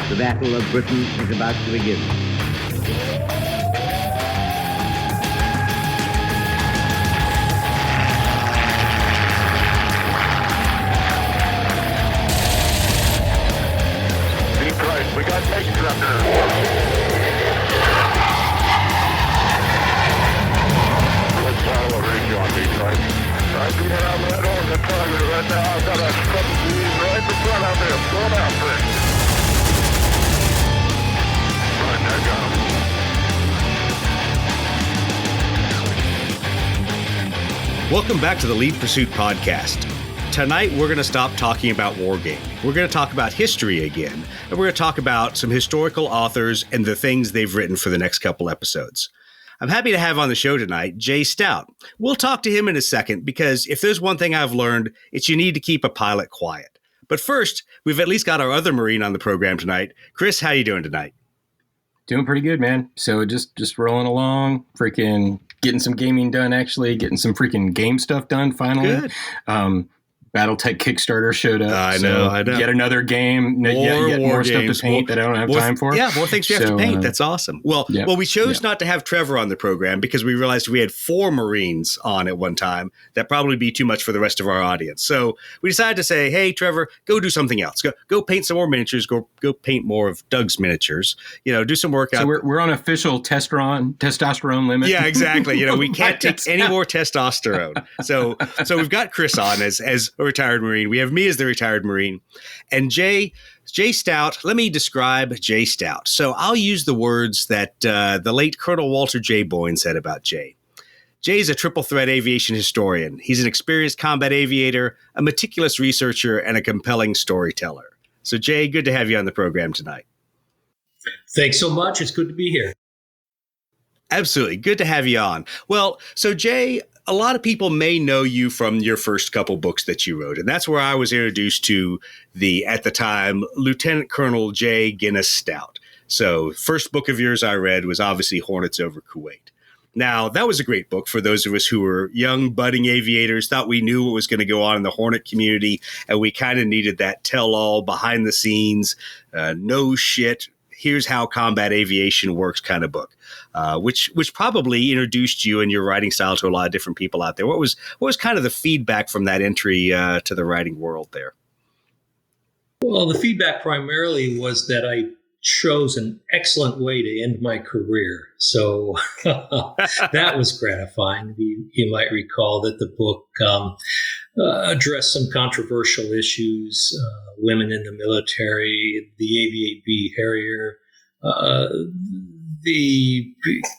The Battle of Britain is about to begin. We got tanks up there. Let's follow a range on Detroit. I'm coming around that on the target right now. I've got a couple right in front of me. I'm going after it. Right, I got him. Welcome back to the Lead Pursuit Podcast. Tonight, we're going to stop talking about wargaming. We're going to talk about history again, and we're going to talk about some historical authors and the things they've written for the next couple episodes. I'm happy to have on the show tonight Jay Stout. We'll talk to him in a second, because if there's one thing I've learned, it's you need to keep a pilot quiet. But first, we've at least got our other Marine on the program tonight. Chris, how you doing tonight? Doing pretty good, man. So just rolling along, freaking getting some gaming done, actually, getting some freaking game stuff done finally. Good. Battletech Kickstarter showed up. I know. Yet another game. Yet more stuff to paint that I don't have time for. Yeah, more things you have to paint. That's awesome. Well, we chose not to have Trevor on the program because we realized we had 4 Marines on at one time. That'd probably be too much for the rest of our audience. So we decided to say, hey, Trevor, go do something else. Go paint some more miniatures. Go paint more of Doug's miniatures. Do some work out. So we're on official testosterone limit. Yeah, exactly. We can't take any more testosterone. So we've got Chris on as a retired Marine. We have me as the retired Marine, and Jay Stout. Let me describe Jay Stout. So I'll use the words that the late Colonel Walter J. Boyne said about Jay. Jay's a triple threat aviation historian. He's an experienced combat aviator, a meticulous researcher, and a compelling storyteller. So Jay, good to have you on the program tonight. Thanks so much. It's good to be here. Absolutely. Good to have you on. Well, so Jay, a lot of people may know you from your first couple books that you wrote, and that's where I was introduced to at the time, Lieutenant Colonel Jay Guinness Stout. So first book of yours I read was obviously Hornets over Kuwait. Now, that was a great book for those of us who were young, budding aviators, thought we knew what was going to go on in the Hornet community, and we kind of needed that tell-all, behind the scenes, no shit, here's how combat aviation works kind of book, which probably introduced you and your writing style to a lot of different people out there. What was kind of the feedback from that entry to the writing world there? Well, the feedback primarily was that I chose an excellent way to end my career. So that was gratifying. You might recall that the book addressed some controversial issues, women in the military, the Aviate-B Harrier, the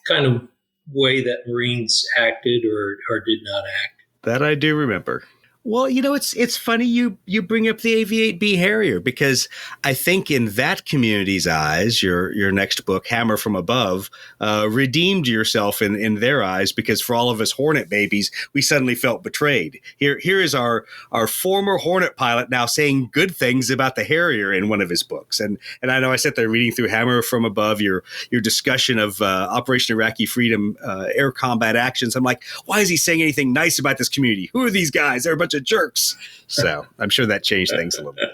kind of way that Marines acted or did not act. That I do remember. Well, it's funny you bring up the Aviate-B Harrier, because I think in that community's eyes, your next book, Hammer from Above, redeemed yourself in their eyes, because for all of us Hornet babies, we suddenly felt betrayed. Here is our former Hornet pilot now saying good things about the Harrier in one of his books. And I know I sat there reading through Hammer from Above, your discussion of Operation Iraqi Freedom, air combat actions. I'm like, why is he saying anything nice about this community? Who are these guys? They're a bunch of jerks. So I'm sure that changed things a little bit.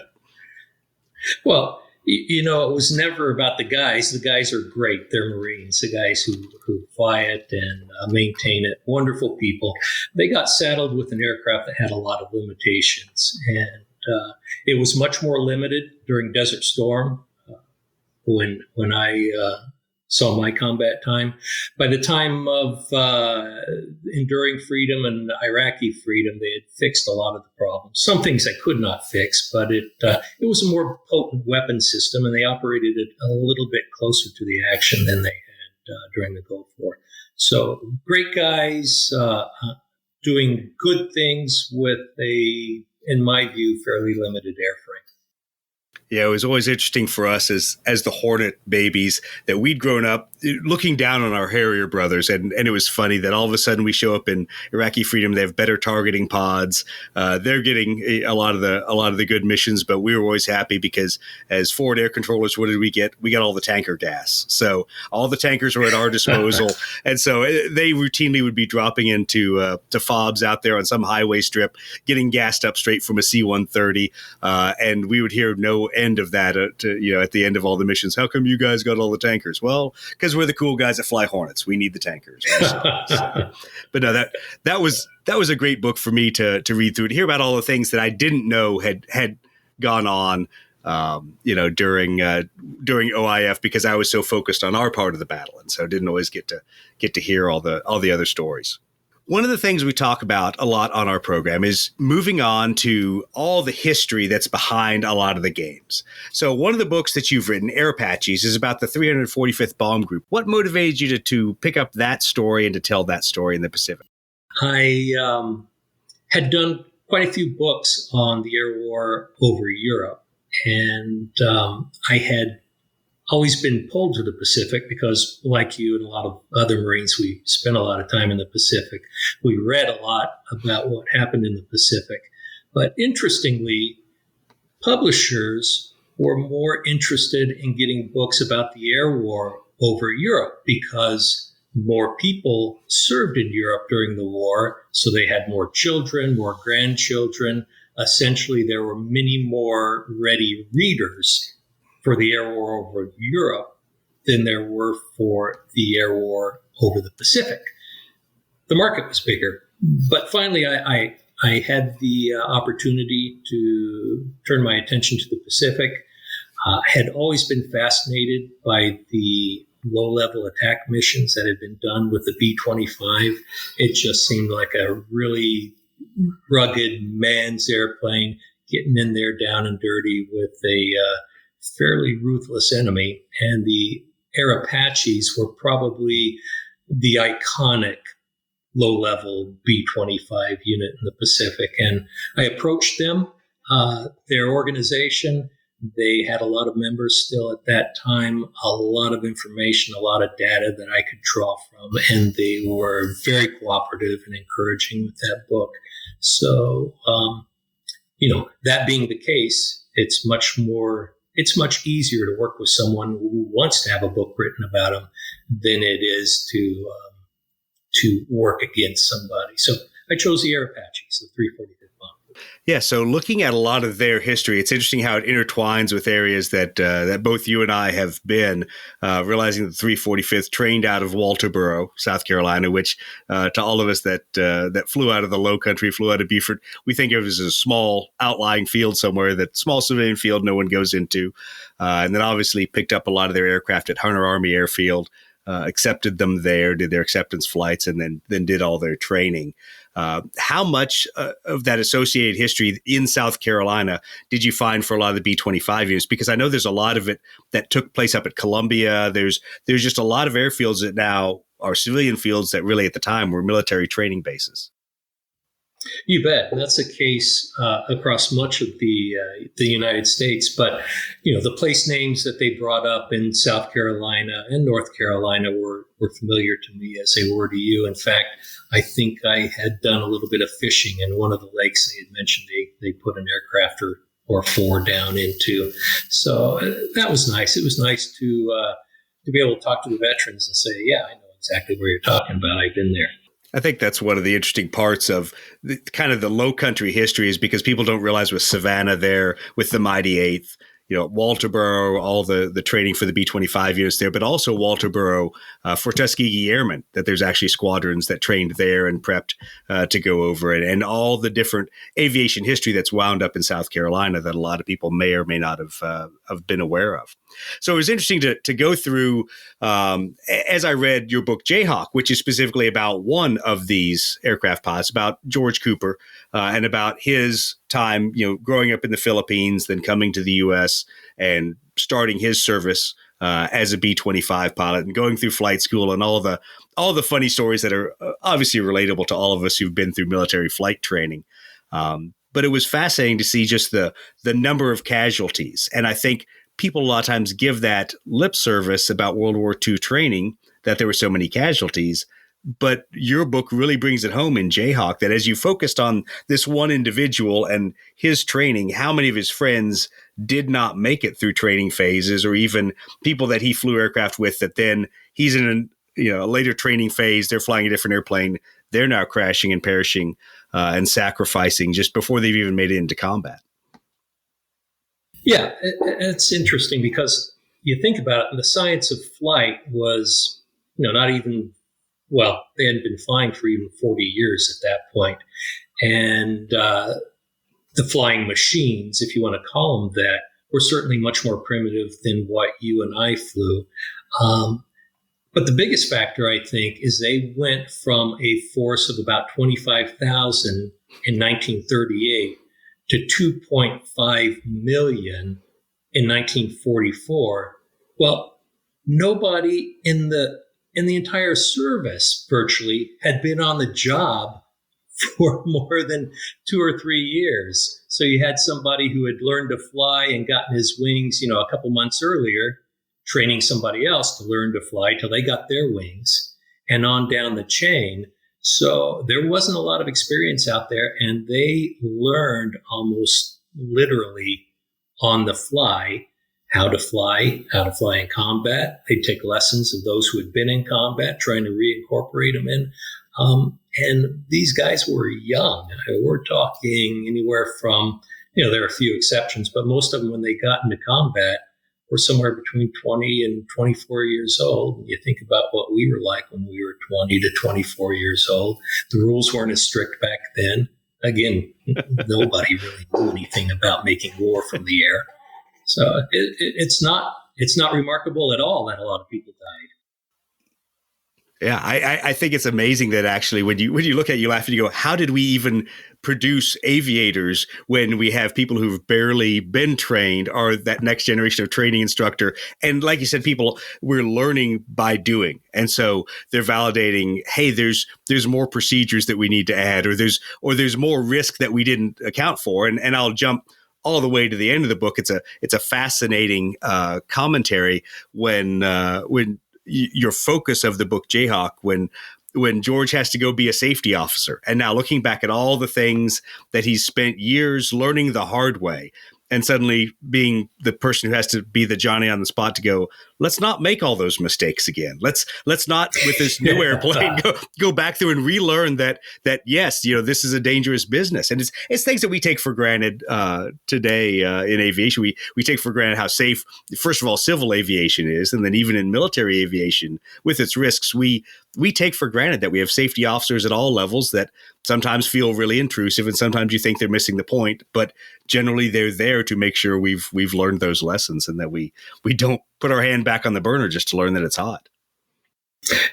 Well, it was never about the guys. The guys are great. They're Marines, the guys who fly it and maintain it. Wonderful people. They got saddled with an aircraft that had a lot of limitations. And it was much more limited during Desert Storm when I saw my combat time. By the time of Enduring Freedom and Iraqi Freedom, they had fixed a lot of the problems. Some things I could not fix, but it was a more potent weapon system, and they operated it a little bit closer to the action than they had during the Gulf War. So great guys doing good things with a, in my view, fairly limited airframe. Yeah, it was always interesting for us as the Hornet babies that we'd grown up looking down on our Harrier brothers, and it was funny that all of a sudden we show up in Iraqi Freedom. They have better targeting pods. They're getting a lot of the good missions, but we were always happy because as forward air controllers, what did we get? We got all the tanker gas. So all the tankers were at our disposal, and so they routinely would be dropping into to fobs out there on some highway strip, getting gassed up straight from a C-130, and we would hear no end of that. At the end of all the missions, how come you guys got all the tankers? Well, because we're the cool guys that fly Hornets. We need the tankers. But no, that was a great book for me to read through, to hear about all the things that I didn't know had gone on, during OIF, because I was so focused on our part of the battle, and so didn't always get to hear all the other stories. One of the things we talk about a lot on our program is moving on to all the history that's behind a lot of the games. So one of the books that you've written, Air Apaches, is about the 345th Bomb Group. What motivated you to pick up that story and to tell that story in the Pacific? I had done quite a few books on the air war over Europe, and I had always been pulled to the Pacific because, like you and a lot of other Marines, we spent a lot of time in the Pacific. We read a lot about what happened in the Pacific. But interestingly, publishers were more interested in getting books about the air war over Europe because more people served in Europe during the war, so they had more children, more grandchildren. Essentially, there were many more ready readers for the air war over Europe than there were for the air war over the Pacific. The market was bigger. But finally, I had the opportunity to turn my attention to the Pacific. I had always been fascinated by the low-level attack missions that had been done with the B-25. It just seemed like a really rugged man's airplane getting in there down and dirty with a fairly ruthless enemy, and the Air Apaches were probably the iconic low-level B-25 unit in the Pacific. And I approached them, their organization. They had a lot of members still at that time, a lot of information, a lot of data that I could draw from, and they were very cooperative and encouraging with that book. So, that being the case, it's much easier to work with someone who wants to have a book written about them than it is to work against somebody. So I chose the Air Apaches, the 345th Bomb. Yeah, so looking at a lot of their history, it's interesting how it intertwines with areas that both you and I have been, realizing the 345th trained out of Walterboro, South Carolina, which to all of us that flew out of the Low Country, flew out of Beaufort, we think of it as a small outlying field somewhere, that small civilian field no one goes into, and then obviously picked up a lot of their aircraft at Hunter Army Airfield, accepted them there, did their acceptance flights, and then did all their training. How much of that associated history in South Carolina did you find for a lot of the B-25 units? Because I know there's a lot of it that took place up at Columbia. There's just a lot of airfields that now are civilian fields that really at the time were military training bases. You bet. That's the case across much of the United States. But, the place names that they brought up in South Carolina and North Carolina were familiar to me as they were to you. In fact, I think I had done a little bit of fishing in one of the lakes they had mentioned they put an aircraft or four down into. So that was nice. It was nice to be able to talk to the veterans and say, yeah, I know exactly where you're talking about. I've been there. I think that's one of the interesting parts of kind of the Low Country history, is because people don't realize with Savannah there, with the Mighty Eighth, Walterboro, all the training for the B-25 units there, but also Walterboro for Tuskegee Airmen, that there's actually squadrons that trained there and prepped to go over it, and all the different aviation history that's wound up in South Carolina that a lot of people may or may not have been aware of. So it was interesting to go through, as I read your book, Jayhawk, which is specifically about one of these aircraft pods, about George Cooper, and about his time, growing up in the Philippines, then coming to the U.S. and starting his service as a B-25 pilot and going through flight school and all the funny stories that are obviously relatable to all of us who've been through military flight training. But it was fascinating to see just the number of casualties. And I think people a lot of times give that lip service about World War II training, that there were so many casualties. But your book really brings it home in Jayhawk that as you focused on this one individual and his training, how many of his friends did not make it through training phases, or even people that he flew aircraft with that then he's in a later training phase, they're flying a different airplane, they're now crashing and perishing and sacrificing just before they've even made it into combat. Yeah, it's interesting because you think about it, the science of flight was, not even, well, they hadn't been flying for even 40 years at that point. And the flying machines, if you want to call them that, were certainly much more primitive than what you and I flew. But the biggest factor, I think, is they went from a force of about 25,000 in 1938 to 2.5 million in 1944. Well, nobody in the entire service virtually had been on the job for more than 2 or 3 years. So you had somebody who had learned to fly and gotten his wings, a couple months earlier, training somebody else to learn to fly till they got their wings, and on down the chain. So there wasn't a lot of experience out there, and they learned almost literally on the fly how to fly in combat. They'd take lessons of those who had been in combat, trying to reincorporate them in. And these guys were young. We're talking anywhere from, there are a few exceptions, but most of them, when they got into combat, were somewhere between 20 and 24 years old. And you think about what we were like when we were 20 to 24 years old. The rules weren't as strict back then. Again, nobody really knew anything about making war from the air. So it's not remarkable at all that a lot of people died. Yeah, I think it's amazing that actually when you look at it, you laugh and you go, how did we even produce aviators when we have people who've barely been trained or that next generation of training instructor? And like you said, people, we're learning by doing. And so they're validating, hey, there's more procedures that we need to add, or there's more risk that we didn't account for. And I'll jump all the way to the end of the book. It's a fascinating commentary when your focus of the book Jayhawk, when George has to go be a safety officer, and now looking back at all the things that he's spent years learning the hard way, and suddenly being the person who has to be the Johnny on the spot to go, let's not make all those mistakes again. Let's not with this new airplane go back through and relearn that yes, this is a dangerous business. And it's things that we take for granted today in aviation. We take for granted how safe, first of all, civil aviation is, and then even in military aviation with its risks, we take for granted that we have safety officers at all levels that sometimes feel really intrusive, and sometimes you think they're missing the point, but generally they're there to make sure we've learned those lessons, and that we don't put our hand back on the burner just to learn that it's hot.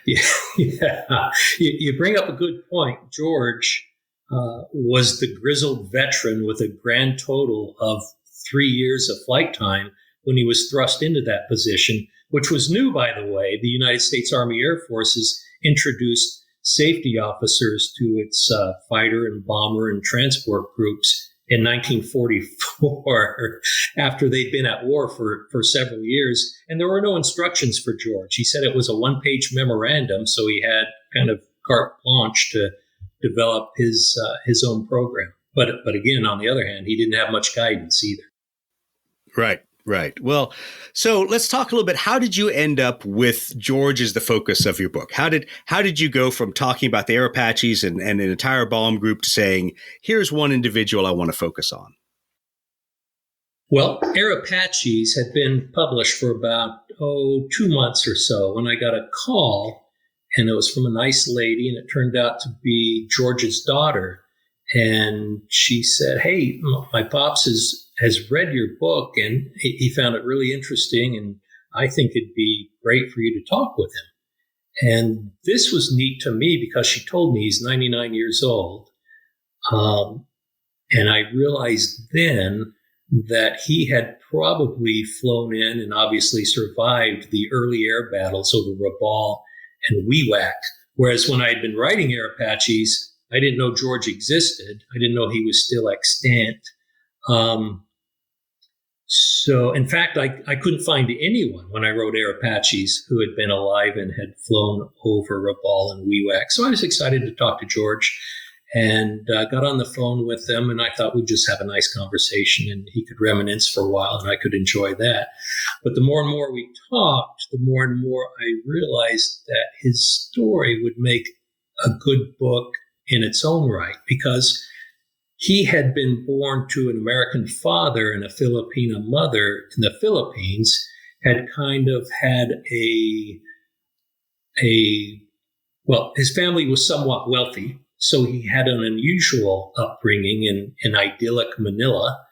Yeah. You bring up a good point. George was the grizzled veteran with a grand total of 3 years of flight time when he was thrust into that position, which was new, by the way. The United States Army Air Forces introduced safety officers to its fighter and bomber and transport groups in 1944 after they'd been at war for several years. And there were no instructions for George. He said it was a one-page memorandum, so he had kind of carte blanche to develop his own program. But again, on the other hand, he didn't have much guidance either. Right. Well, so let's talk a little bit. How did you end up with George as the focus of your book? How did you go from talking about the Air Apaches and an entire bomb group to saying, here's one individual I want to focus on? Well, Air Apaches had been published for about 2 months or so when I got a call, and it was from a nice lady, and it turned out to be George's daughter. And she said, hey, my pops has read your book, and he found it really interesting, and I think it'd be great for you to talk with him. And this was neat to me because she told me he's 99 years old. And I realized then that he had probably flown in and obviously survived the early air battles over Rabaul and Wewak. Whereas when I had been writing Air Apaches, I didn't know George existed. I didn't know he was still extant. So, in fact, I couldn't find anyone when I wrote Air Apaches who had been alive and had flown over Rabaul and Wewak. So I was excited to talk to George and got on the phone with them. And I thought we'd just have a nice conversation and he could reminisce for a while and I could enjoy that. But the more and more we talked, the more and more I realized that his story would make a good book in its own right, because he had been born to an American father and a Filipina mother in the Philippines, had kind of had well, his family was somewhat wealthy, so he had an unusual upbringing in idyllic Manila.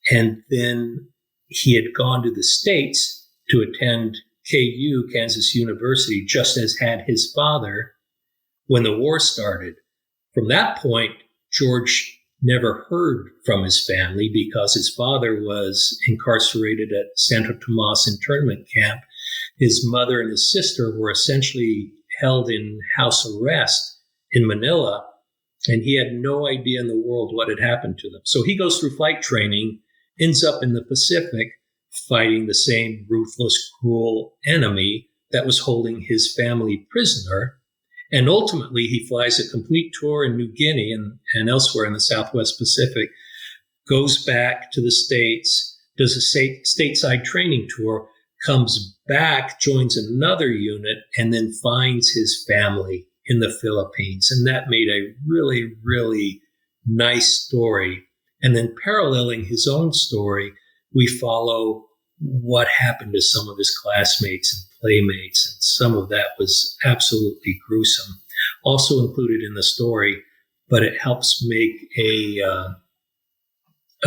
And then he had gone to the States to attend KU, Kansas University, just as had his father when the war started. From that point, George never heard from his family because his father was incarcerated at Santo Tomas internment camp. His mother and his sister were essentially held in house arrest in Manila, and he had no idea in the world what had happened to them. So he goes through flight training, ends up in the Pacific, fighting the same ruthless, cruel enemy that was holding his family prisoner. And ultimately, he flies a complete tour in New Guinea and elsewhere in the Southwest Pacific, goes back to the States, does a stateside training tour, comes back, joins another unit, and then finds his family in the Philippines. And that made a really, really nice story. And then paralleling his own story, we follow what happened to some of his classmates and playmates, and some of that was absolutely gruesome. Also included in the story, but it helps make a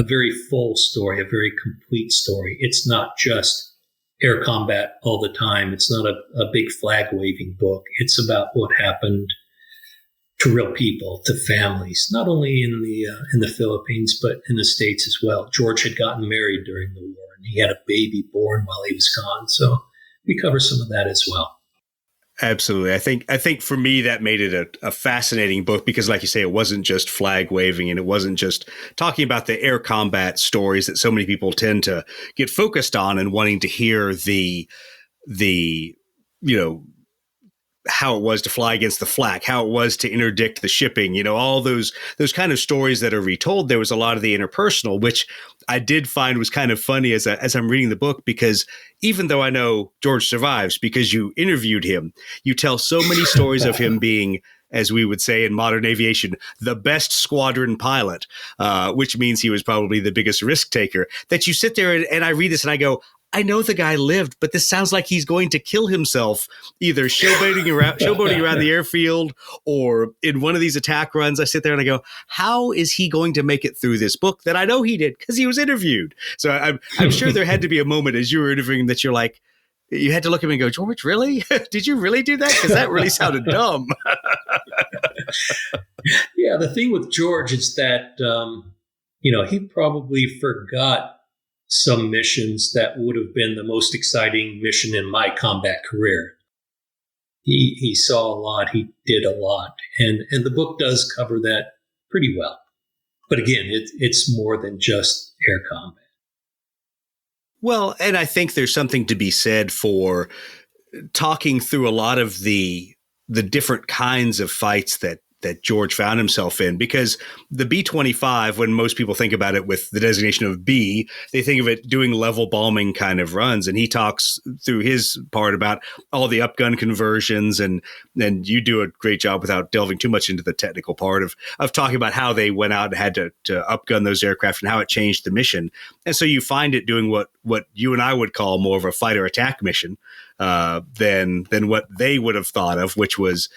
very full story, a very complete story. It's not just air combat all the time. It's not a big flag waving book. It's about what happened to real people, to families, not only in the Philippines, but in the States as well. George had gotten married during the war, and he had a baby born while he was gone. So we cover some of that as well. Absolutely. I think for me, that made it a fascinating book because, like you say, it wasn't just flag waving and it wasn't just talking about the air combat stories that so many people tend to get focused on and wanting to hear the how it was to fly against the flak, how it was to interdict the shipping, all those kind of stories that are retold. There was a lot of the interpersonal, which I did find was kind of funny as I'm reading the book, because even though I know George survives because you interviewed him, you tell so many stories of him being, as we would say in modern aviation, the best squadron pilot, which means he was probably the biggest risk taker, that you sit there and I read this and I go, I know the guy lived, but this sounds like he's going to kill himself, either showboating around the airfield or in one of these attack runs. I sit there and I go, how is he going to make it through this book that I know he did because he was interviewed? So I'm sure there had to be a moment as you were interviewing that you're like, you had to look at him and go, George, really? Did you really do that? Because that really sounded dumb. Yeah, the thing with George is that, he probably forgot some missions that would have been the most exciting mission in my combat career. He saw a lot, he did a lot, and the book does cover that pretty well. But again, it's more than just air combat. Well, and I think there's something to be said for talking through a lot of the different kinds of fights that George found himself in, because the B-25, when most people think about it with the designation of B, they think of it doing level bombing kind of runs. And he talks through his part about all the upgun conversions, and you do a great job without delving too much into the technical part of talking about how they went out and had to upgun those aircraft and how it changed the mission. And so you find it doing what you and I would call more of a fighter attack mission than what they would have thought of, which was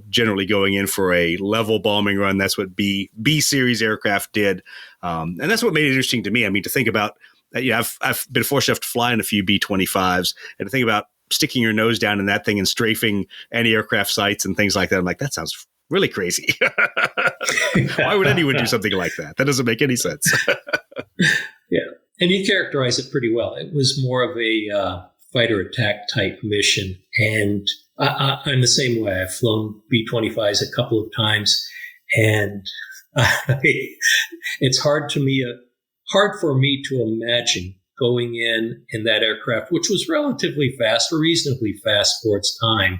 generally going in for a level bombing run. That's what B series aircraft did, and that's what made it interesting to me. I mean, to think about, I've been fortunate enough to fly in a few B-25s, and to think about sticking your nose down in that thing and strafing anti-aircraft sites and things like that. I'm like, that sounds really crazy. Why would anyone do something like that? That doesn't make any sense. Yeah, and you characterize it pretty well. It was more of a fighter attack type mission. And I'm the same way. I've flown B-25s a couple of times, and it's hard for me to imagine going in that aircraft, which was relatively fast or reasonably fast for its time.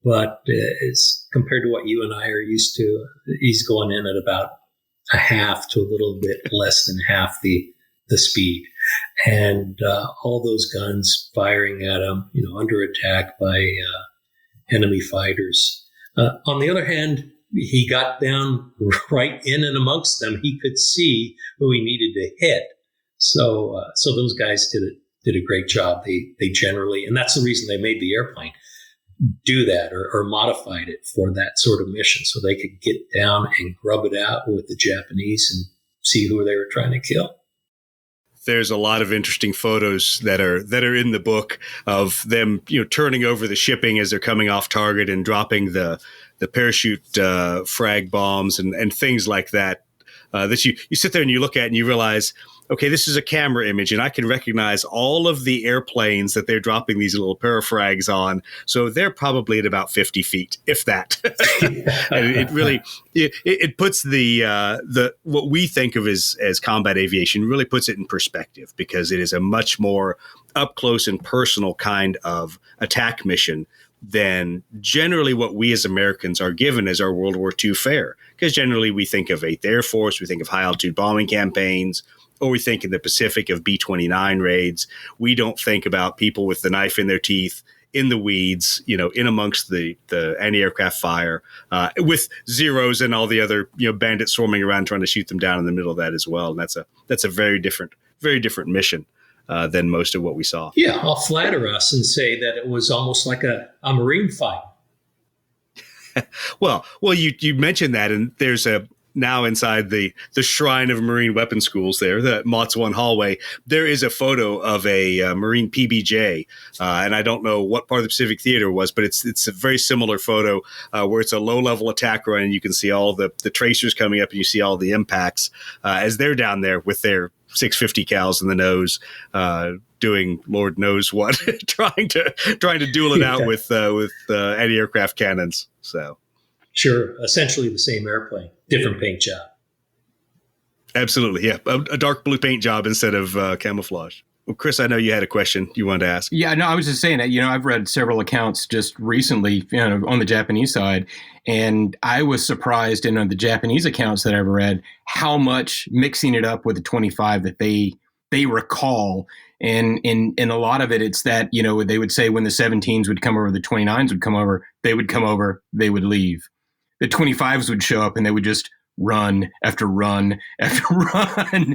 But it's compared to what you and I are used to, he's going in at about a half to a little bit less than half the speed. And all those guns firing at him, under attack by enemy fighters. On the other hand, he got down right in and amongst them. He could see who he needed to hit. So those guys did a great job. They generally, and that's the reason they made the airplane, do that or modified it for that sort of mission, so they could get down and grub it out with the Japanese and see who they were trying to kill. There's a lot of interesting photos that are in the book of them, turning over the shipping as they're coming off target and dropping the parachute frag bombs and things like that. That you sit there and you look at and you realize, okay, this is a camera image, and I can recognize all of the airplanes that they're dropping these little parafrags on. So they're probably at about 50 feet, if that. And it really it puts the what we think of as combat aviation, really puts it in perspective, because it is a much more up close and personal kind of attack mission than generally what we as Americans are given as our World War II fare. Because generally we think of 8th Air Force, we think of high altitude bombing campaigns, or we think in the Pacific of B-29 raids. We don't think about people with the knife in their teeth, in the weeds, in amongst the anti-aircraft fire, with Zeros and all the other, bandits swarming around trying to shoot them down in the middle of that as well. And that's a very different mission than most of what we saw. Yeah, I'll flatter us and say that it was almost like a Marine fight. Well, you mentioned that, and there's now inside the shrine of Marine weapons schools there, the Mott's One hallway, there is a photo of a Marine PBJ, and I don't know what part of the Pacific Theater it was, but it's a very similar photo where it's a low-level attack run, and you can see all the tracers coming up, and you see all the impacts as they're down there with their 650 cals in the nose, doing Lord knows what, trying to duel it out with anti-aircraft cannons. So, sure, essentially the same airplane, different paint job. Absolutely, yeah, a dark blue paint job instead of camouflage. Well, Chris, I know you had a question you wanted to ask. Yeah, no, I was just saying that, I've read several accounts just recently, on the Japanese side, and I was surprised in the Japanese accounts that I've read how much mixing it up with the 25 that they recall. And in a lot of it, it's that, they would say when the 17s would come over, the 29s would come over, they would leave. The 25s would show up and they would just run after run after run.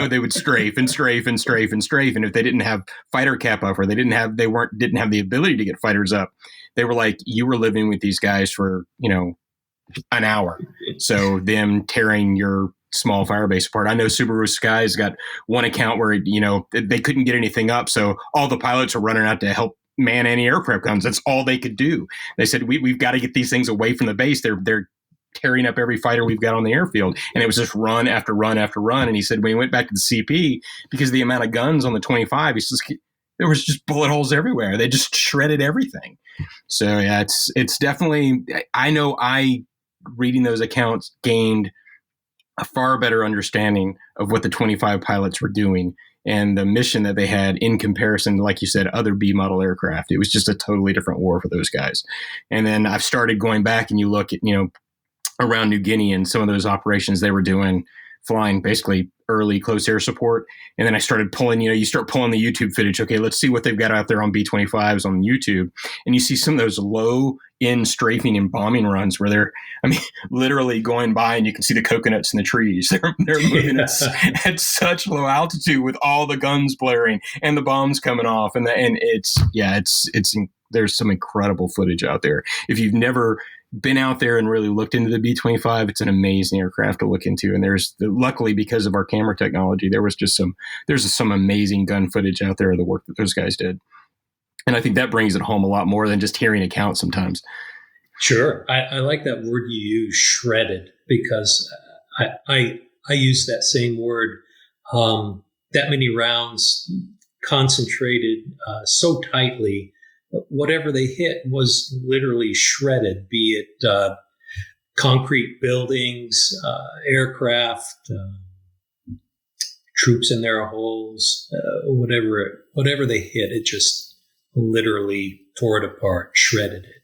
They would strafe and strafe and strafe and strafe. And if they didn't have fighter cap up, or they didn't have the ability to get fighters up, they were like, you were living with these guys for, an hour. So them tearing your small firebase apart. I know Subaru Sky's got one account where, they couldn't get anything up. So all the pilots are running out to help man anti-aircraft guns. That's all they could do. They said, we've got to get these things away from the base. They're tearing up every fighter we've got on the airfield. And it was just run after run after run. And he said, when he went back to the CP, because of the amount of guns on the 25, there was just bullet holes everywhere. They just shredded everything. So yeah, it's definitely, I know reading those accounts gained a far better understanding of what the 25 pilots were doing and the mission that they had in comparison to, like you said, other B model aircraft. It was just a totally different war for those guys. And then I've started going back and you look at, around New Guinea and some of those operations they were doing, flying basically early close air support. And then I started pulling, you start pulling the YouTube footage. Okay, let's see what they've got out there on B-25s on YouTube. And you see some of those low end strafing and bombing runs where they're, literally going by and you can see the coconuts in the trees. They're moving at such low altitude with all the guns blaring and the bombs coming off. And there's some incredible footage out there. If you've never been out there and really looked into the B-25, it's an amazing aircraft to look into. And luckily, because of our camera technology, there's some amazing gun footage out there of the work that those guys did. And I think that brings it home a lot more than just hearing accounts sometimes. Sure. I like that word you use, shredded, because I use that same word. That many rounds concentrated so tightly, whatever they hit was literally shredded, be it concrete buildings, aircraft, troops in their holes, whatever they hit, it just literally tore it apart, shredded it.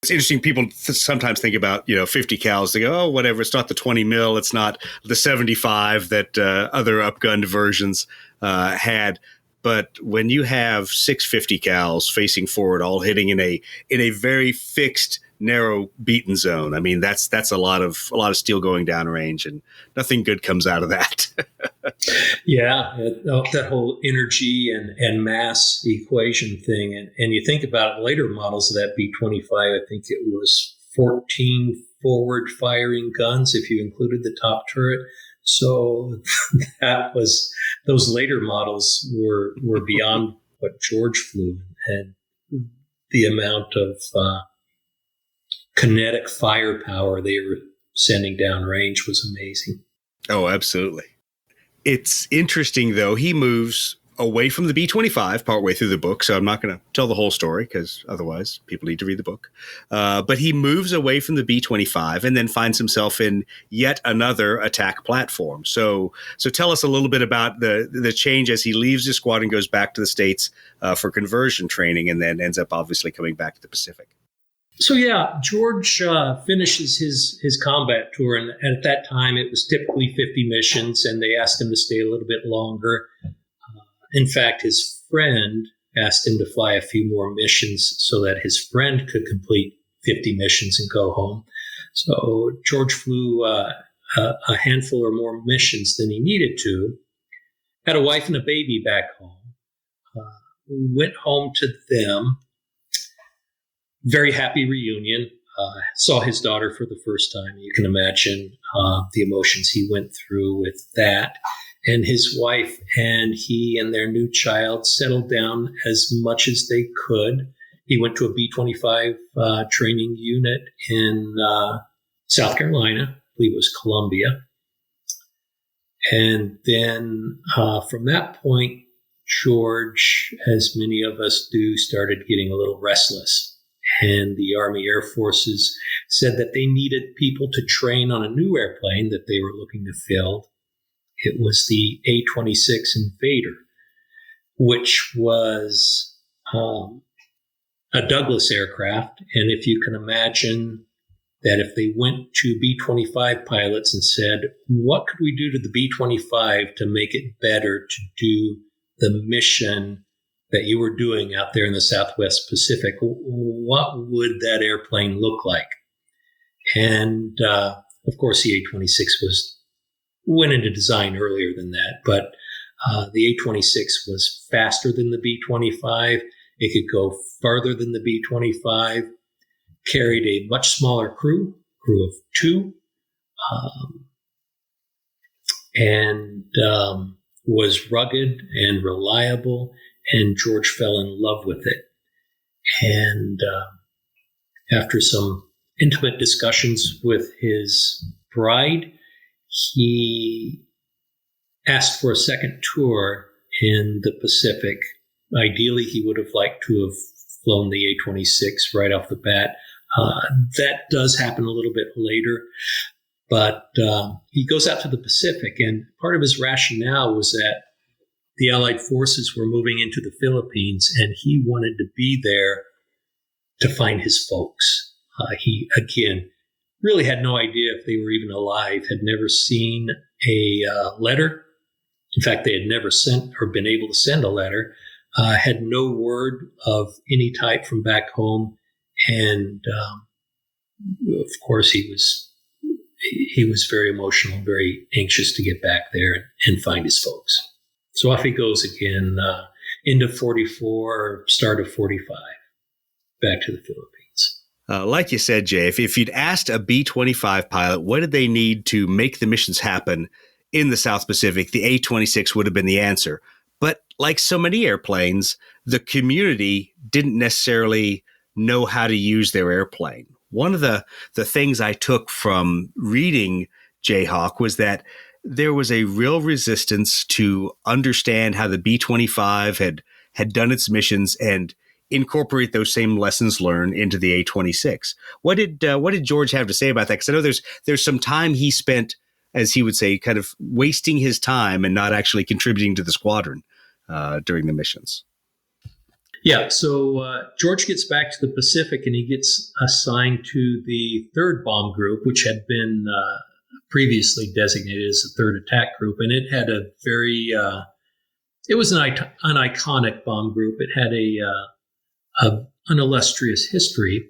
It's interesting. People sometimes think about, 50 cals. They go, oh, whatever. It's not the 20 mil. It's not the 75 that other upgunned versions had. But when you have 650 cals facing forward, all hitting in a very fixed, narrow, beaten zone, I mean, that's a lot of steel going down range, and nothing good comes out of that. Yeah, that whole energy and mass equation thing. And you think about it, later models of that B-25, I think it was 14 forward firing guns if you included the top turret. So those later models were beyond what George flew, and the amount of kinetic firepower they were sending down range was amazing. Oh, absolutely. It's interesting, though. He moves away from the B-25 partway through the book, so I'm not going to tell the whole story because otherwise people need to read the book. But he moves away from the B-25 and then finds himself in yet another attack platform. So tell us a little bit about the change as he leaves the squadron, goes back to the States for conversion training, and then ends up obviously coming back to the Pacific. So yeah, George finishes his combat tour, and at that time it was typically 50 missions, and they asked him to stay a little bit longer. In fact, his friend asked him to fly a few more missions so that his friend could complete 50 missions and go home. So George flew a handful or more missions than he needed to, had a wife and a baby back home, went home to them. Very happy reunion. Saw his daughter for the first time. You can imagine the emotions he went through with that. And his wife and he and their new child settled down as much as they could. He went to a B-25 training unit in South Carolina. I believe it was Columbia. And then from that point, George, as many of us do, started getting a little restless. And the Army Air Forces said that they needed people to train on a new airplane that they were looking to field. It was the A-26 Invader, which was a Douglas aircraft. And if you can imagine that if they went to B-25 pilots and said, what could we do to the B-25 to make it better to do the mission that you were doing out there in the Southwest Pacific, what would that airplane look like? And of course, the A-26 went into design earlier than that, but the A-26 was faster than the B-25. It could go farther than the B-25, carried a much smaller crew of two, and was rugged and reliable. And George fell in love with it. And after some intimate discussions with his bride, he asked for a second tour in the Pacific. Ideally, he would have liked to have flown the A-26 right off the bat. That does happen a little bit later. But he goes out to the Pacific, and part of his rationale was that the Allied forces were moving into the Philippines, and he wanted to be there to find his folks. He, again, really had no idea if they were even alive, had never seen a letter. In fact, they had never sent or been able to send a letter, had no word of any type from back home. And, of course, he was very emotional, very anxious to get back there and find his folks. So off he goes again, into 44, start of 45, back to the Philippines. Like you said, Jay, if you'd asked a B-25 pilot what did they need to make the missions happen in the South Pacific, the A-26 would have been the answer. But like so many airplanes, the community didn't necessarily know how to use their airplane. One of the things I took from reading Jayhawk was that there was a real resistance to understand how the B-25 had done its missions and incorporate those same lessons learned into the A-26. What did George have to say about that? Because I know there's some time he spent, as he would say, kind of wasting his time and not actually contributing to the squadron. during the missions. Yeah, so George gets back to the Pacific and he gets assigned to the 3rd Bomb Group, which had been previously designated as the 3rd Attack Group. And it had a very, it was an iconic bomb group. It had an illustrious history.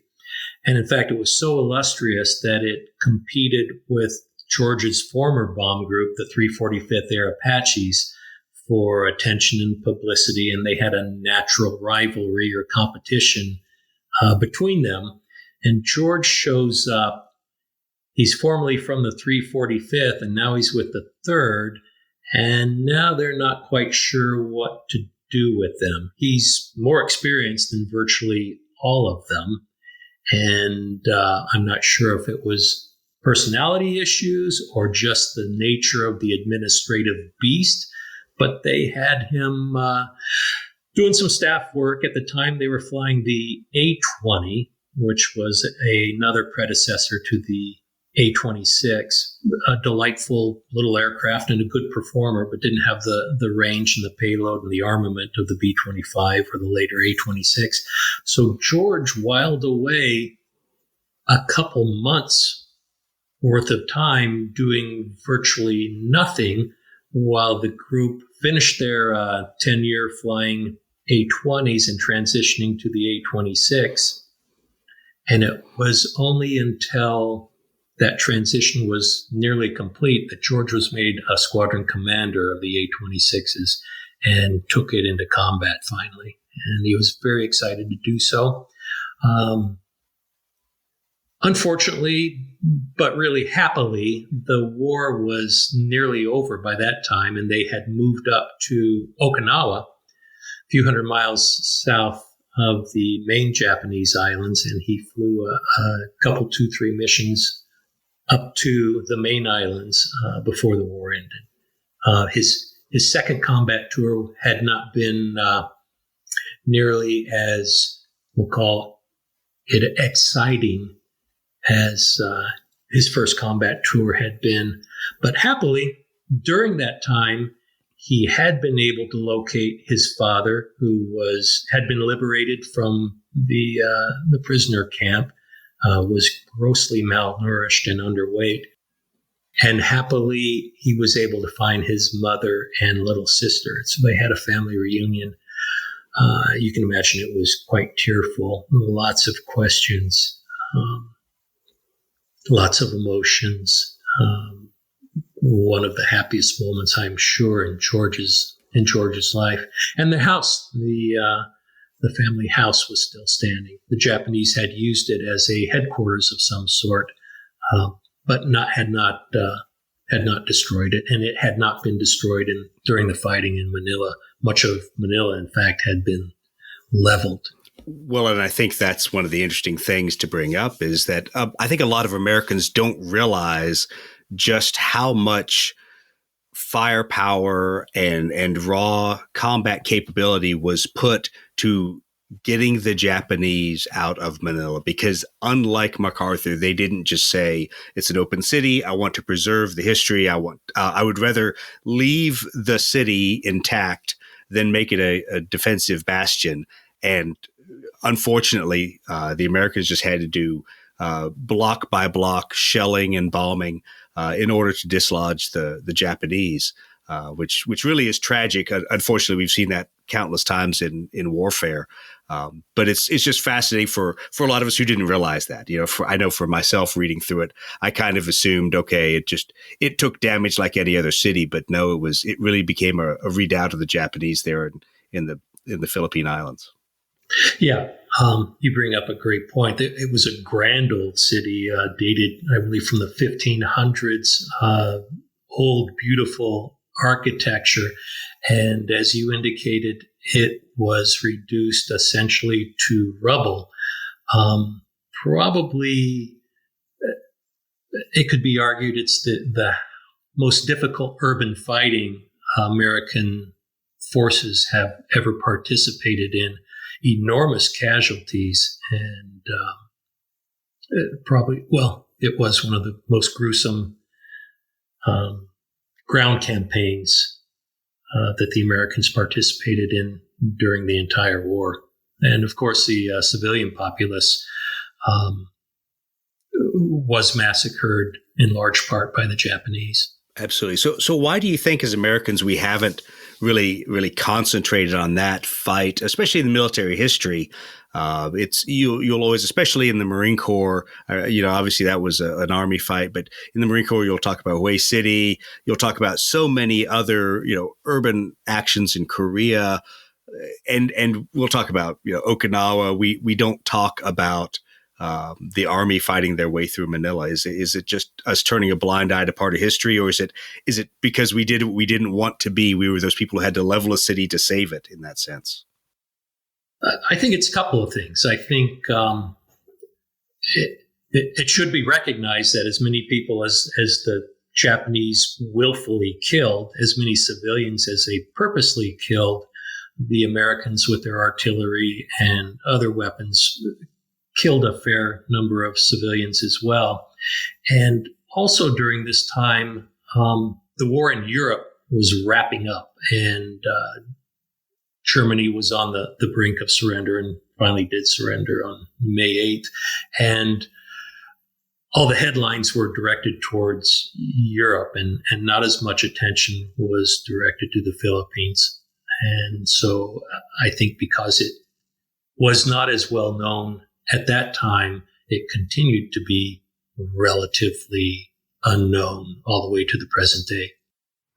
And in fact, it was so illustrious that it competed with George's former bomb group, the 345th Air Apaches, for attention and publicity, and they had a natural rivalry or competition between them. And George shows up. He's formerly from the 345th, and now he's with the 3rd, and now they're not quite sure what to do with them. He's more experienced than virtually all of them, and I'm not sure if it was personality issues or just the nature of the administrative beast, but they had him doing some staff work. At the time, they were flying the A-20, which was another predecessor to the A-26, a delightful little aircraft and a good performer, but didn't have the range and the payload and the armament of the B-25 or the later A-26. So George whiled away a couple months worth of time doing virtually nothing while the group finished their 10-year flying A-20s and transitioning to the A-26. And it was only until that transition was nearly complete that George was made a squadron commander of the A-26s and took it into combat finally. And he was very excited to do so. Unfortunately, but really happily, the war was nearly over by that time, and they had moved up to Okinawa, a few hundred miles south of the main Japanese islands, and he flew a couple, 2-3 missions up to the main islands before the war ended. His second combat tour had not been nearly as, we'll call it, exciting as his first combat tour had been. But happily, during that time, he had been able to locate his father, who had been liberated from the prisoner camp, was grossly malnourished and underweight. And happily, he was able to find his mother and little sister. So they had a family reunion. You can imagine it was quite tearful, lots of questions. Lots of emotions. One of the happiest moments, I'm sure, in George's life. And the house, the family house, was still standing. The Japanese had used it as a headquarters of some sort, but had not destroyed it, and it had not been destroyed during the fighting in Manila. Much of Manila, in fact, had been leveled. Well, and I think that's one of the interesting things to bring up is that I think a lot of Americans don't realize just how much firepower and raw combat capability was put to getting the Japanese out of Manila, because unlike MacArthur, they didn't just say it's an open city. I want to preserve the history. I would rather leave the city intact than make it a defensive bastion. And unfortunately, the Americans just had to do block by block shelling and bombing in order to dislodge the Japanese, which really is tragic. Unfortunately, we've seen that countless times in warfare. But it's just fascinating for a lot of us who didn't realize that. I know for myself reading through it, I kind of assumed, okay, it took damage like any other city, but no, it really became a redoubt of the Japanese there in the Philippine Islands. Yeah, you bring up a great point. It was a grand old city, dated, I believe, from the 1500s, old, beautiful architecture. And as you indicated, it was reduced essentially to rubble. Probably, it could be argued it's the most difficult urban fighting American forces have ever participated in. Enormous casualties, and it was one of the most gruesome ground campaigns that the Americans participated in during the entire war. And of course, the civilian populace was massacred in large part by the Japanese. Absolutely. So why do you think, as Americans, we haven't really concentrated on that fight, especially in the military history? You'll always, especially in the Marine Corps, obviously that was an Army fight, but in the Marine Corps, you'll talk about Hue City. You'll talk about so many other, urban actions in Korea, and we'll talk about, Okinawa. We don't talk about the Army fighting their way through Manila. Is it just us turning a blind eye to part of history, or is it because we did what we didn't want to be? We were those people who had to level a city to save it, in that sense. I think it's a couple of things. I think it should be recognized that as many people as the Japanese willfully killed, as many civilians as they purposely killed, the Americans with their artillery and other weapons killed a fair number of civilians as well. And also during this time, the war in Europe was wrapping up, and Germany was on the brink of surrender and finally did surrender on May 8th. And all the headlines were directed towards Europe, and not as much attention was directed to the Philippines. And so I think because it was not as well known at that time, it continued to be relatively unknown all the way to the present day.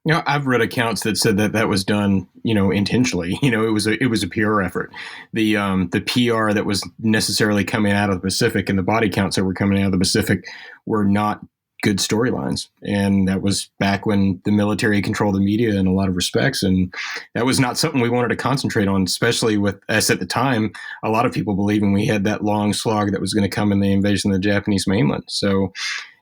I've read accounts that said that was done, intentionally. It was a PR effort. The PR that was necessarily coming out of the Pacific and the body counts that were coming out of the Pacific were not good storylines. And that was back when the military controlled the media in a lot of respects. And that was not something we wanted to concentrate on, especially with us at the time, a lot of people believing we had that long slog that was going to come in the invasion of the Japanese mainland. So,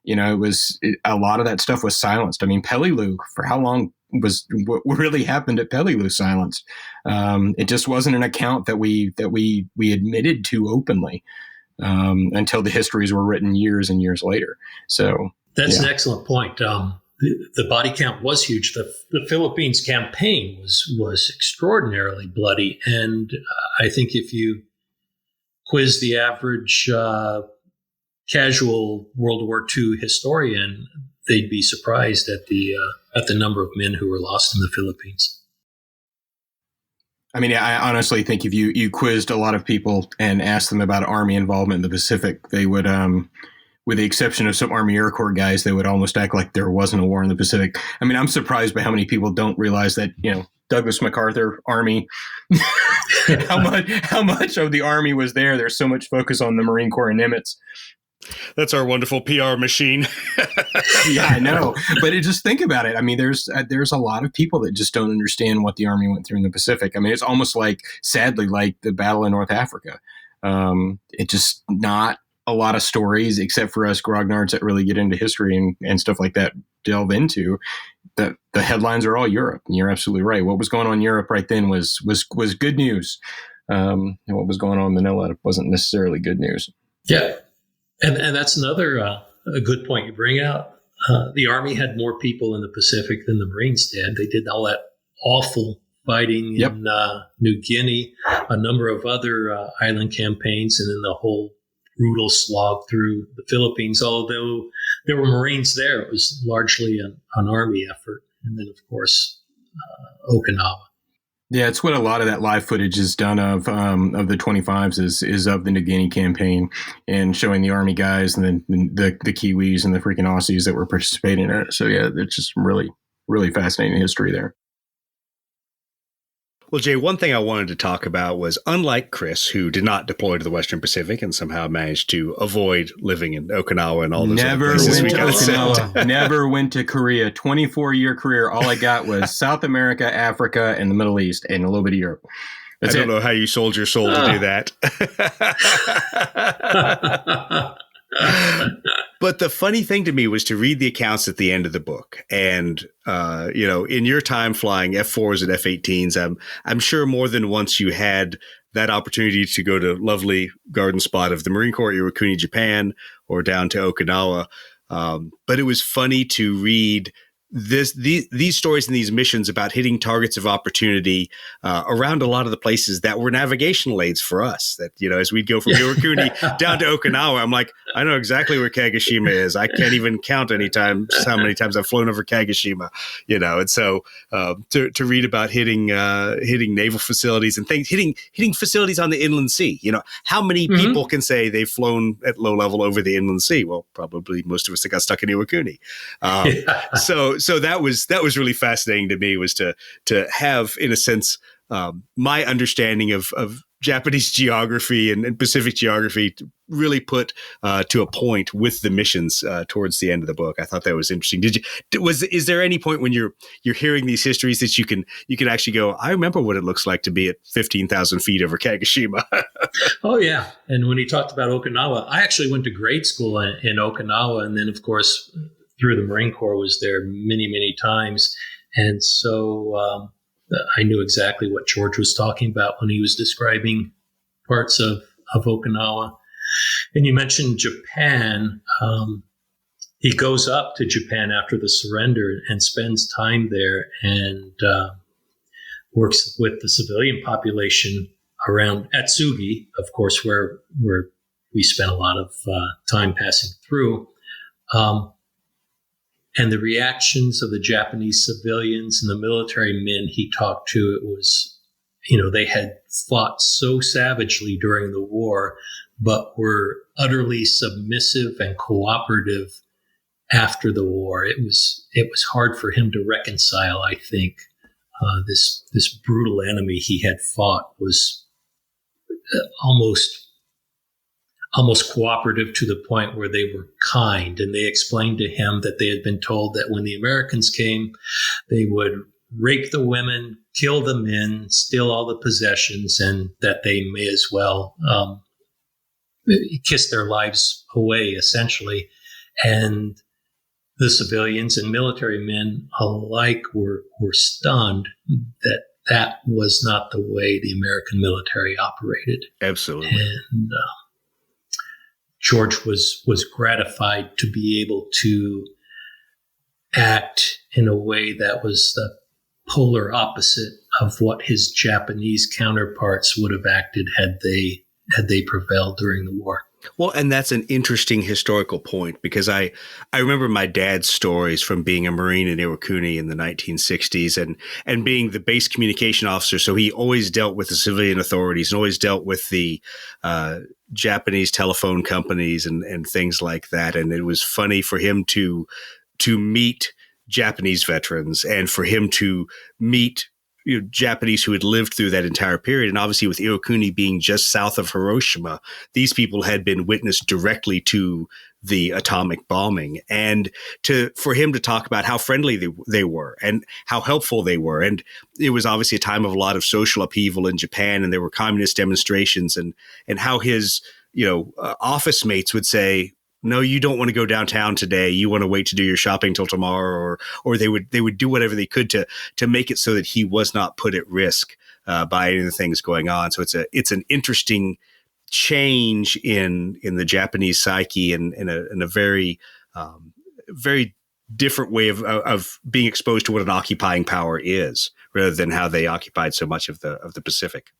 a lot of that stuff was silenced. I mean, Peleliu, for how long was what really happened at Peleliu silenced? It just wasn't an account that we admitted to openly until the histories were written years and years later. So that's an excellent point. The body count was huge. The Philippines campaign was extraordinarily bloody, and I think if you quiz the average casual World War II historian, they'd be surprised at the number of men who were lost in the Philippines. I mean, I honestly think if you quizzed a lot of people and asked them about Army involvement in the Pacific, they would, with the exception of some Army Air Corps guys, they would almost act like there wasn't a war in the Pacific. I mean, I'm surprised by how many people don't realize that, Douglas MacArthur Army, how much of the Army was there. There's so much focus on the Marine Corps and Nimitz. That's our wonderful PR machine. Yeah, I know. But just think about it. I mean, there's a lot of people that just don't understand what the Army went through in the Pacific. I mean, it's almost sadly, like the battle in North Africa. It just not a lot of stories, except for us grognards that really get into history and stuff like that, delve into. The headlines are all Europe. And you're absolutely right. What was going on in Europe right then was good news. And what was going on in Manila wasn't necessarily good news. Yeah. And that's another a good point you bring out. The Army had more people in the Pacific than the Marines did. They did all that awful fighting in New Guinea, a number of other island campaigns, and then the whole brutal slog through the Philippines. Although there were Marines there, it was largely an Army effort. And then, of course, Okinawa. Yeah, it's what a lot of that live footage is done of the 25s is of the New Guinea campaign and showing the Army guys and then the Kiwis and the freaking Aussies that were participating in it. So yeah, it's just really, really fascinating history there. Well, Jay, one thing I wanted to talk about was, unlike Chris, who did not deploy to the Western Pacific and somehow managed to avoid living in Okinawa and all those other places we got sent. Never went to Korea. 24-year career. All I got was South America, Africa, and the Middle East, and a little bit of Europe. I don't know how you sold your soul to do that. But the funny thing to me was to read the accounts at the end of the book. And, in your time flying F-4s and F-18s, I'm sure more than once you had that opportunity to go to lovely garden spot of the Marine Corps at Iwakuni, Japan, or down to Okinawa. But it was funny to read these stories and these missions about hitting targets of opportunity around a lot of the places that were navigational aids for us. That, as we'd go from Iwakuni down to Okinawa, I'm like, I know exactly where Kagoshima is. I can't even count how many times I've flown over Kagoshima, and so to read about hitting naval facilities and things, hitting facilities on the inland sea. How many people can say they've flown at low level over the inland sea? Well, probably most of us that got stuck in Iwakuni. So that was really fascinating to me, was to have, in a sense, my understanding of Japanese geography and Pacific geography to really put to a point with the missions towards the end of the book. I thought that was interesting. Is there any point when you're hearing these histories that you can actually go, I remember what it looks like to be at 15,000 feet over Kagoshima? Oh yeah, and when he talked about Okinawa, I actually went to grade school in Okinawa, and then of course through the Marine Corps was there many, many times. And so I knew exactly what George was talking about when he was describing parts of Okinawa. And you mentioned Japan. He goes up to Japan after the surrender and spends time there and works with the civilian population around Atsugi, of course, where we spent a lot of time passing through. And the reactions of the Japanese civilians and the military men he talked to, it was, they had fought so savagely during the war, but were utterly submissive and cooperative after the war. It was hard for him to reconcile, I think. This brutal enemy he had fought was almost cooperative to the point where they were kind. And they explained to him that they had been told that when the Americans came, they would rape the women, kill the men, steal all the possessions, and that they may as well kiss their lives away, essentially. And the civilians and military men alike were stunned that was not the way the American military operated. Absolutely. And George was gratified to be able to act in a way that was the polar opposite of what his Japanese counterparts would have acted had they prevailed during the war. Well, and that's an interesting historical point, because I remember my dad's stories from being a Marine in Iwakuni in the 1960s and being the base communication officer. So he always dealt with the civilian authorities and always dealt with the Japanese telephone companies and things like that. And it was funny for him to meet Japanese veterans and for him to meet Japanese who had lived through that entire period. And obviously with Iwakuni being just south of Hiroshima, these people had been witness directly to the atomic bombing. And for him to talk about how friendly they were and how helpful they were. And it was obviously a time of a lot of social upheaval in Japan, and there were communist demonstrations, and how his office mates would say, no, you don't want to go downtown today. You want to wait to do your shopping till tomorrow, or they would do whatever they could to make it so that he was not put at risk by any of the things going on. So it's an interesting change in the Japanese psyche and in a very very different way of being exposed to what an occupying power is, rather than how they occupied so much of the Pacific.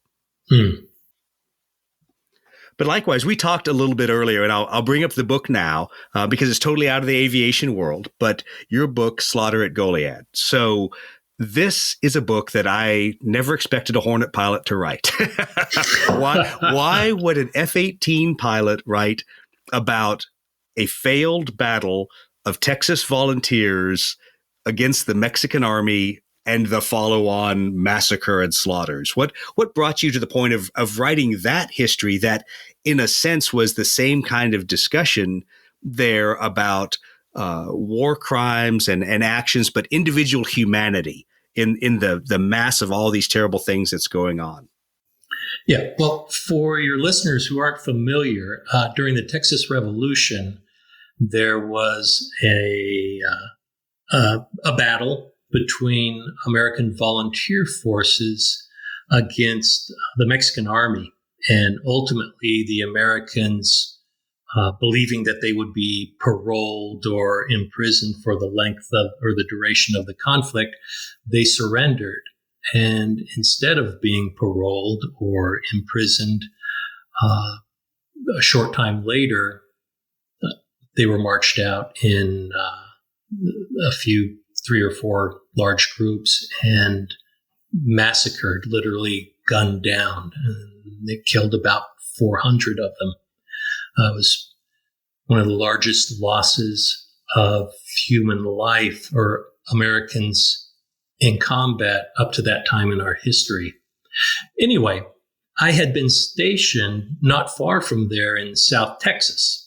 But likewise, we talked a little bit earlier, and I'll bring up the book now because it's totally out of the aviation world, but your book, Slaughter at Goliad. So this is a book that I never expected a Hornet pilot to write. Why would an F-18 pilot write about a failed battle of Texas volunteers against the Mexican army and the follow-on massacre and slaughters? What brought you to the point of writing that history that, in a sense, was the same kind of discussion there about war crimes and actions, but individual humanity in the mass of all these terrible things that's going on? Yeah, well, for your listeners who aren't familiar, during the Texas Revolution, there was a battle between American volunteer forces against the Mexican army. And ultimately, the Americans believing that they would be paroled or imprisoned for the length of or the duration of the conflict, they surrendered. And instead of being paroled or imprisoned, a short time later, they were marched out in three or four large groups and massacred, literally gunned down. And they killed about 400 of them. It was one of the largest losses of human life or Americans in combat up to that time in our history. Anyway, I had been stationed not far from there in South Texas,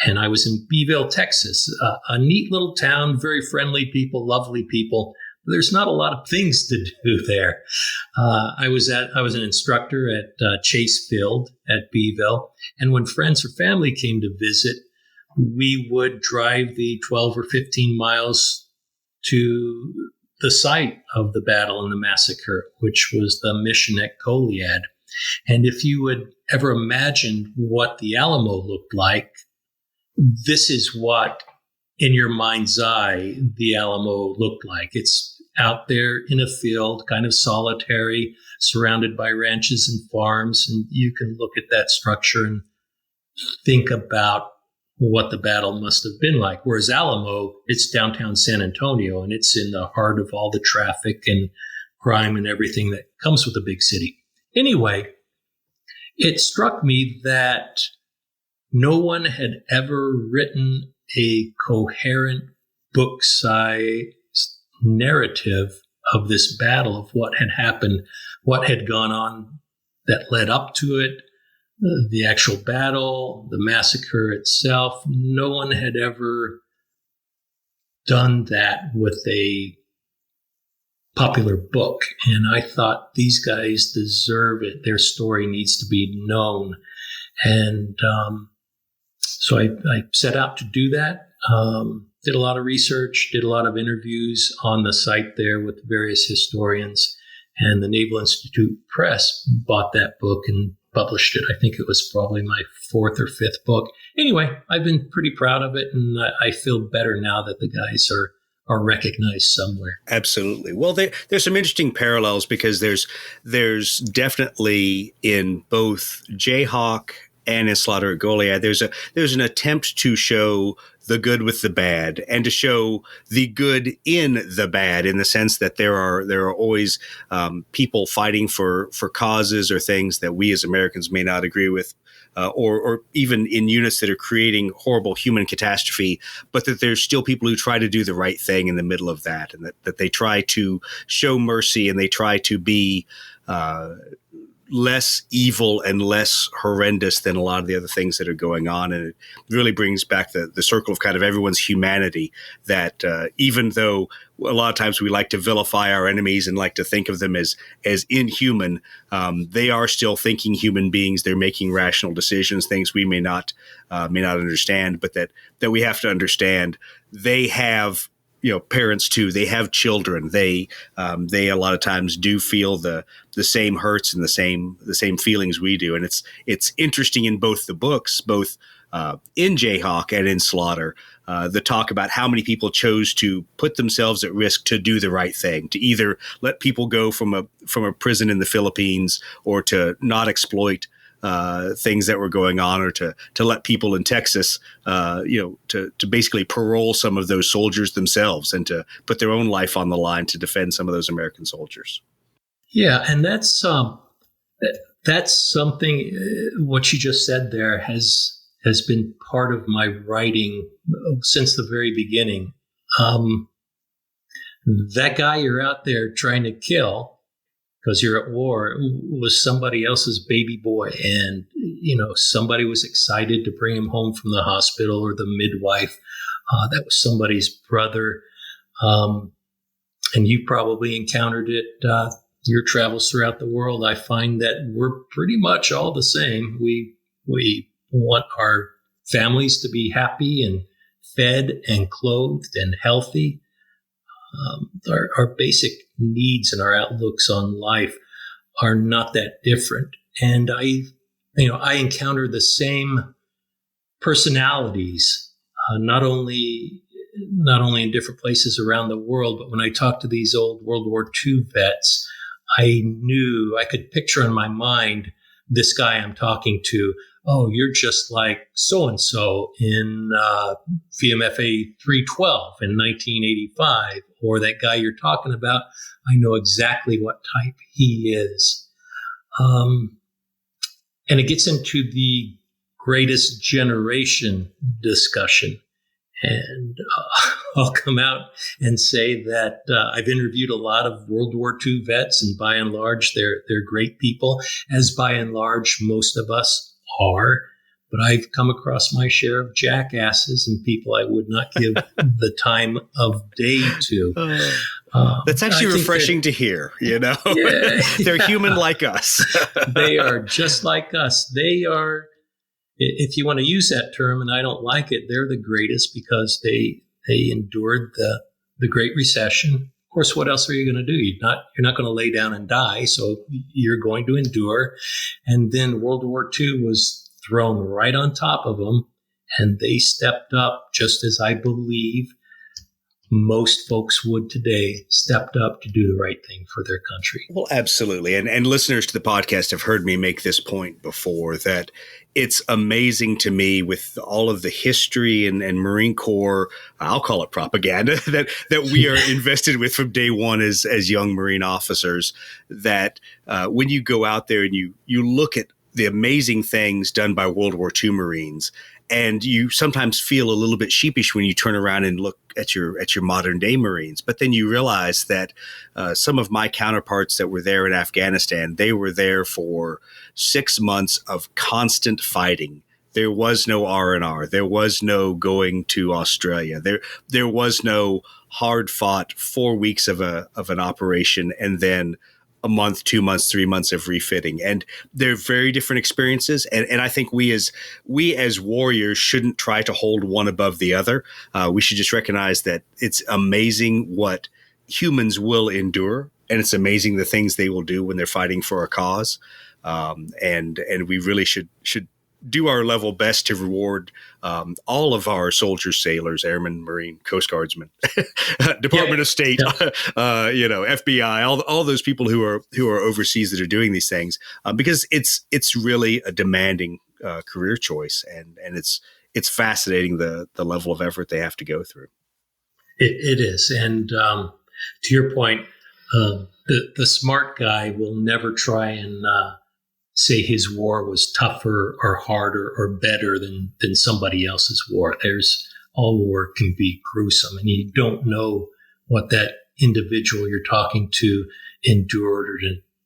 and I was in Beeville, Texas, a neat little town, very friendly people, lovely people. There's not a lot of things to do there. I was an instructor at Chase Field at Beeville, and when friends or family came to visit, we would drive the 12 or 15 miles to the site of the battle and the massacre, which was the mission at Goliad. And if you would ever imagine what the Alamo looked like, this is what, in your mind's eye, the Alamo looked like. It's out there in a field, kind of solitary, surrounded by ranches and farms. And you can look at that structure and think about what the battle must have been like. Whereas Alamo, it's downtown San Antonio, and it's in the heart of all the traffic and crime and everything that comes with a big city. Anyway, it struck me that no one had ever written a coherent book-sized narrative of this battle, of what had happened, what had gone on that led up to it, the actual battle, the massacre itself. No one had ever done that with a popular book. And I thought, these guys deserve it. Their story needs to be known. And so I set out to do that. Did a lot of research, did a lot of interviews on the site there with various historians. And the Naval Institute Press bought that book and published it. I think it was probably my fourth or fifth book. Anyway, I've been pretty proud of it, and I feel better now that the guys are recognized somewhere. Absolutely. Well, there's some interesting parallels, because there's definitely in both Jayhawk and in Slaughter at Goliad, there's an attempt to show the good with the bad, and to show the good in the bad, in the sense that there are always people fighting for causes or things that we as Americans may not agree with, or even in units that are creating horrible human catastrophe, but that there's still people who try to do the right thing in the middle of that, and that they try to show mercy, and they try to be less evil and less horrendous than a lot of the other things that are going on. And it really brings back the circle of kind of everyone's humanity, that even though a lot of times we like to vilify our enemies and like to think of them as inhuman, they are still thinking human beings. They're making rational decisions, things we may not understand, but that we have to understand. They have parents too. They have children. They a lot of times do feel the same hurts and the same feelings we do. And it's interesting in both the books, both in Jayhawk and in Slaughter, the talk about how many people chose to put themselves at risk to do the right thing, to either let people go from a prison in the Philippines, or to not exploit things that were going on, or to let people in Texas, to basically parole some of those soldiers themselves, and to put their own life on the line to defend some of those American soldiers. Yeah, and that's something. What you just said there has been part of my writing since the very beginning. That guy you're out there trying to kill, because you're at war, was somebody else's baby boy. And, somebody was excited to bring him home from the hospital, or the midwife. That was somebody's brother. And you probably encountered it, your travels throughout the world. I find that we're pretty much all the same. We want our families to be happy and fed and clothed and healthy. Our basic needs and our outlooks on life are not that different. And I encounter the same personalities, not only in different places around the world, but when I talked to these old World War II vets, I knew I could picture in my mind this guy I'm talking to. Oh, you're just like so-and-so in VMFA 312 in 1985, or that guy you're talking about. I know exactly what type he is. And it gets into the greatest generation discussion. And I'll come out and say that I've interviewed a lot of World War II vets, and by and large, they're great people, as by and large most of us are. But I've come across my share of jackasses and people I would not give the time of day to. That's actually refreshing to hear, you know? Yeah, they're human like us. They are just like us. They are, if you want to use that term, and I don't like it, they're the greatest because they endured the Great Recession. Of course, what else are you going to do? You're not going to lay down and die, so you're going to endure. And then World War II was thrown right on top of them, and they stepped up, just as I believe most folks would today, stepped up to do the right thing for their country. Well, absolutely. And listeners to the podcast have heard me make this point before, that it's amazing to me with all of the history and Marine Corps, I'll call it propaganda, that we are invested with from day one as young Marine officers, that when you go out there and you look at the amazing things done by World War II Marines, and you sometimes feel a little bit sheepish when you turn around and look at your modern day Marines. But then you realize that some of my counterparts that were there in Afghanistan, they were there for 6 months of constant fighting. There was no R&R. There was no going to Australia. There was no hard fought 4 weeks of an operation and then a month, 2 months, 3 months of refitting. And they're very different experiences. And I think we as warriors shouldn't try to hold one above the other. We should just recognize that it's amazing what humans will endure. And it's amazing the things they will do when they're fighting for a cause. And we really should do our level best to reward all of our soldiers, sailors, airmen, Marine, Coast Guardsmen, Department of State, FBI, all those people who are overseas that are doing these things, because it's really a demanding career choice, and it's fascinating the level of effort they have to go through. It is, and to your point, the smart guy will never try and say his war was tougher or harder or better than somebody else's war. All war can be gruesome, and you don't know what that individual you're talking to endured or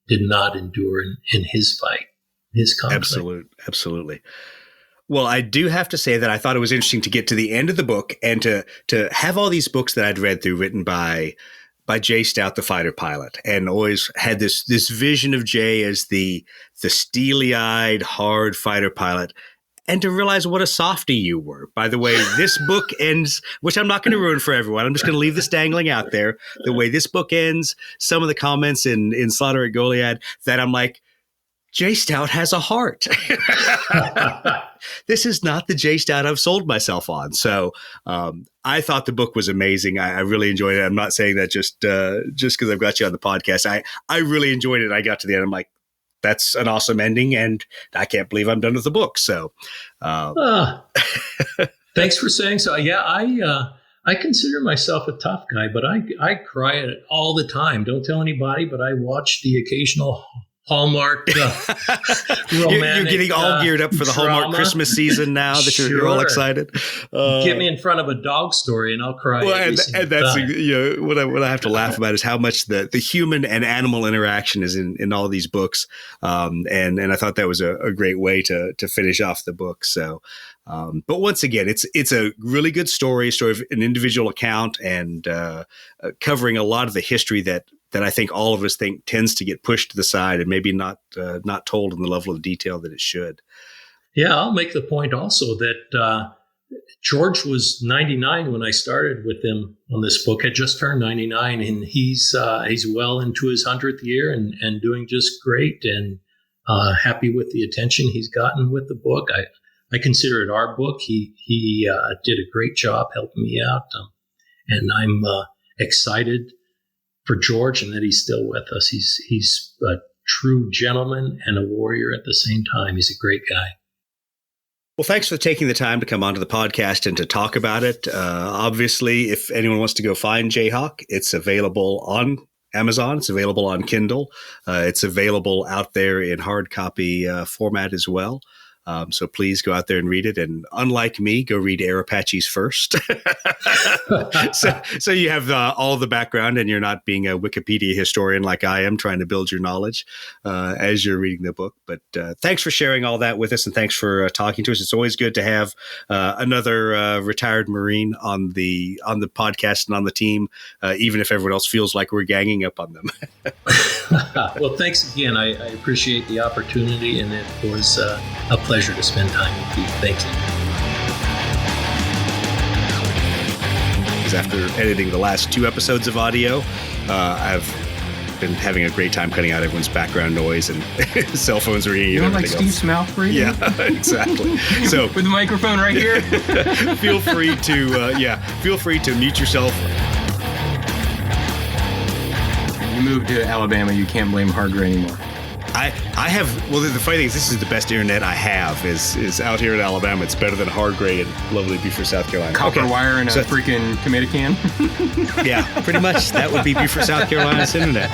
did not endure in his fight, his conflict. Absolutely. Well, I do have to say that I thought it was interesting to get to the end of the book and to have all these books that I'd read through written by Jay Stout, the fighter pilot, and always had this vision of Jay as the steely-eyed, hard fighter pilot, and to realize what a softie you were. By the way, this book ends, which I'm not going to ruin for everyone. I'm just going to leave this dangling out there. The way this book ends, some of the comments in Slaughter at Goliad, that I'm like, Jay Stout has a heart. This is not the Jay Stout I've sold myself on. So I thought the book was amazing. I really enjoyed it. I'm not saying that just because I've got you on the podcast. I really enjoyed it. I got to the end. I'm like, that's an awesome ending, and I can't believe I'm done with the book. So thanks for saying so. Yeah, I consider myself a tough guy, but I cry at it all the time. Don't tell anybody, but I watch the occasional Hallmark romantic. You're getting all geared up for the drama. Hallmark Christmas season now that Sure. you're all excited. Get me in front of a dog story and I'll cry. Well, and that's what I have to laugh about is how much the human and animal interaction is in all these books. And I thought that was a great way to finish off the book. So, but once again, it's a really good story of an individual account and covering a lot of the history that I think all of us think tends to get pushed to the side and maybe not told in the level of detail that it should. Yeah, I'll make the point also that George was 99 when I started with him on this book, had just turned 99, and he's well into his 100th year and doing just great, and happy with the attention he's gotten with the book. I consider it our book. He did a great job helping me out, and I'm excited for George and that he's still with us. He's a true gentleman and a warrior at the same time. He's a great guy. Well, thanks for taking the time to come onto the podcast and to talk about it. Obviously, if anyone wants to go find Jayhawk, it's available on Amazon. It's available on Kindle. It's available out there in hard copy format as well. So please go out there and read it. And unlike me, go read Air Apaches first. so you have all the background and you're not being a Wikipedia historian like I am trying to build your knowledge as you're reading the book. But thanks for sharing all that with us. And thanks for talking to us. It's always good to have another retired Marine on the podcast and on the team, even if everyone else feels like we're ganging up on them. Well, thanks again. I appreciate the opportunity, and it was a pleasure to spend time with you. Thank you. Because after editing the last 2 episodes of audio, I've been having a great time cutting out everyone's background noise and cell phones ringing. You know, like Steve Smouth breathing? Yeah, exactly. So with the microphone right here. feel free to mute yourself. You moved to Alabama, you can't blame Hardgray anymore. I have, well, the funny thing is, this is the best internet I have is out here in Alabama. It's better than Hardgray in lovely Beaufort, South Carolina. Copper wire and a freaking tomato can. Yeah, pretty much. That would be Beaufort, South Carolina's internet.